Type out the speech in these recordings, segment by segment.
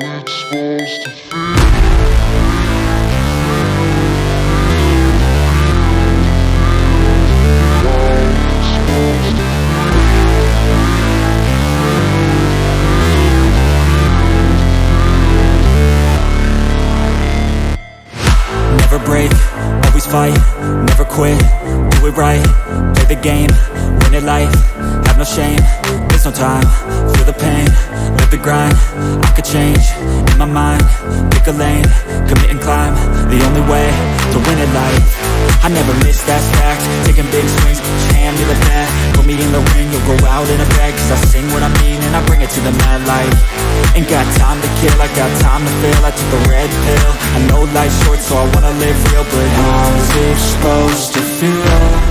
it's supposed to feel. Never break, always fight, never quit, do it right, play the game, win it life, have no shame, there's no time, feel the pain, live the grind, I could change, in my mind, pick a lane, commit and climb, the only way to win it life. I never miss, that's fact, taking big swings, put your hand to the bat, put me in the ring, you'll go out in a bag, cause I sing what I mean and I bring it to the mad light. Ain't got time to kill, I got time to feel, I took the red pill, I know life's short so I wanna live real, but how's it supposed to feel?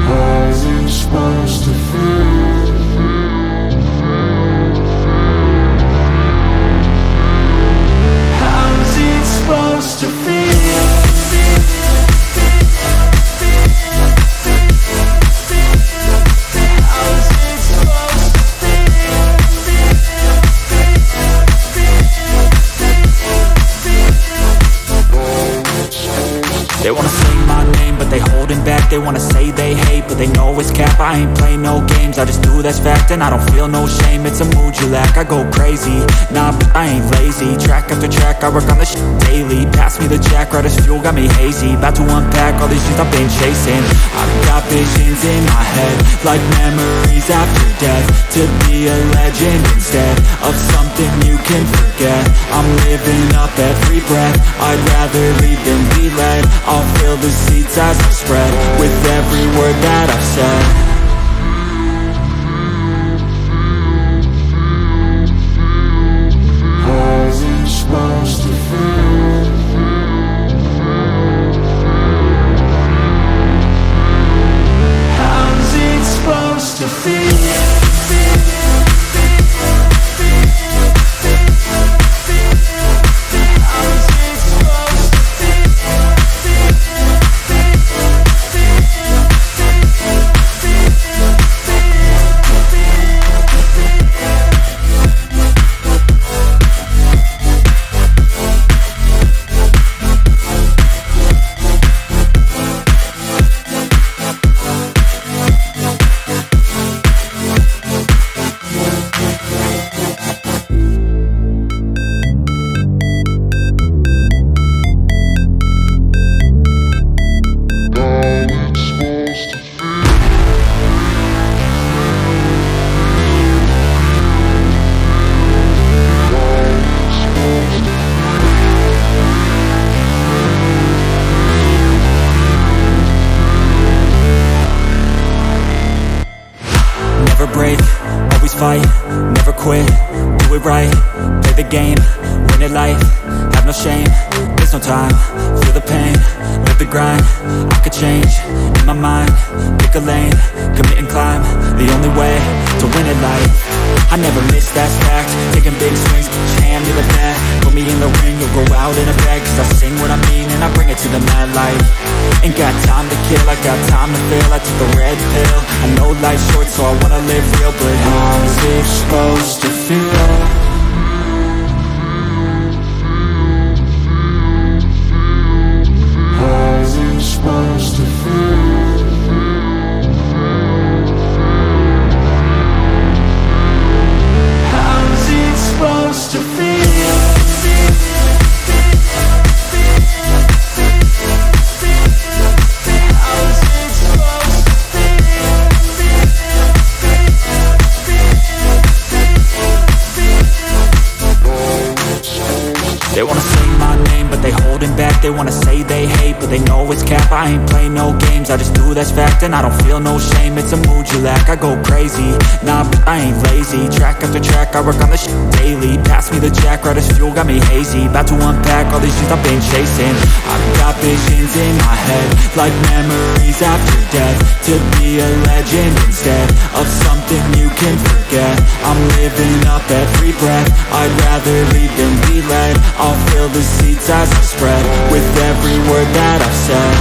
How's it supposed to feel? How's it supposed to feel? They wanna say my name, but they holding back. They wanna say they hate, but they know it's cap. I ain't play no games, I just do that's fact. And I don't feel no shame, it's a mood you lack. I go crazy, nah, but I ain't lazy. Track after track, I work on this shit daily. Pass me the jack, right as fuel, got me hazy. About to unpack all these things I've been chasing. I've got visions in my head, like memories after death. To be a legend instead of something you can forget. I'm living up every breath, I'd rather lead than be led. I'll fill the seats as I spread with every word that I've said. How's it supposed to feel? How's it supposed to feel? Fight, never quit, do it right, play the game, win it life, have no shame, there's no time, feel the pain, live the grind, I could change, in my mind, pick a lane, commit and climb, the only way to win it life. I never miss, that's fact, taking big swings, put your hand to the bat, put me in the ring, you'll go out in a bag, cause I sing what I mean and I bring it to the mad light. Ain't got time to kill, I got time to feel, I took the red pill, I know life's short so I wanna live real, but how's it supposed to feel? How's it supposed to feel? How's it supposed to feel? They wanna say my name, but they holding back. They wanna say they hate, but they know it's cap. I ain't play no games, I just do that's fact. And I don't feel no shame, it's a mood you lack. I go crazy, nah, but I ain't lazy. Track after track, I work on this shit daily. Pass me the jack, right as fuel, got me hazy. About to unpack all these things I've been chasing. I've got visions in my head, like memories after death. To be a legend instead of something you can forget. I'm living up every breath, I'd rather lead than be led. I'll fill the seats as I spread with every word that I've said.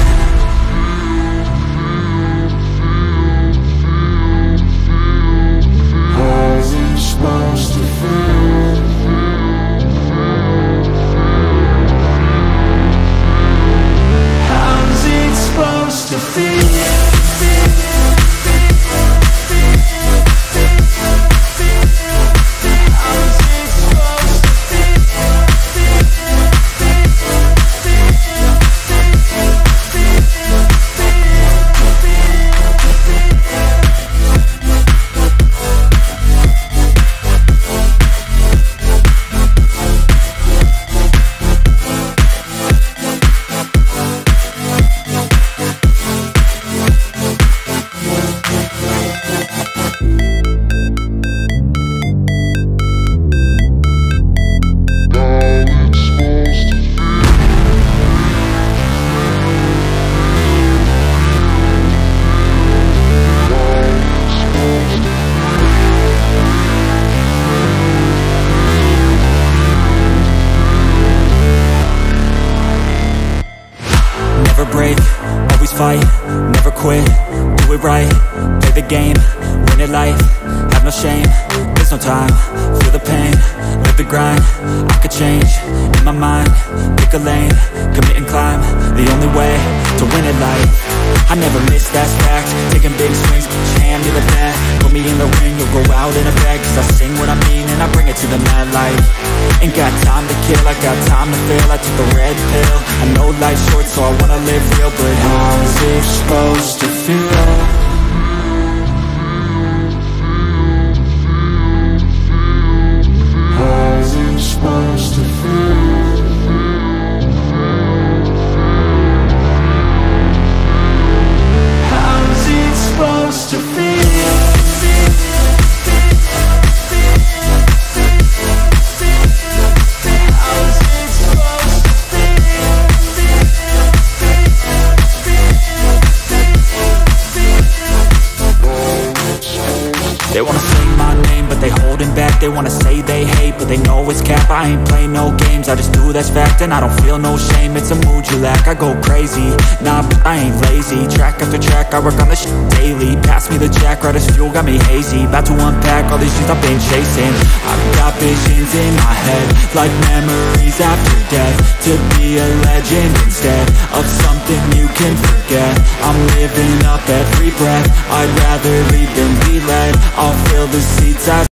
fight, never quit, do it right, play the game, win it life, have no shame, there's no time, feel the pain, live the grind, I could change, in my mind, pick a lane, commit and climb, the only way to win it life. I never miss, that's fact, taking big swings, put your hand to the bat, put me in the ring, you'll go out in a bag, cause I sing what I mean and I bring it to the mad light. Ain't got time to kill, I got time to feel, I took the red pill, I know life's short so I wanna live real, but how's it supposed to feel? How's it supposed to feel? How's it supposed to feel? They wanna say my name, but they holding back. They wanna say they hate, but they know it's cap. I ain't play no games, I just do that's fact. And I don't feel no shame, it's a mood you lack. I go crazy, nah, but I ain't lazy. Track after track, I work on this shit daily. Pass me the jack, right as fuel, got me hazy. About to unpack all these things I've been chasing. I've got visions in my head, like memories after death. To be a legend instead of something you can forget. I'm living up every breath, I'd rather lead than be led. I'll fill the seats as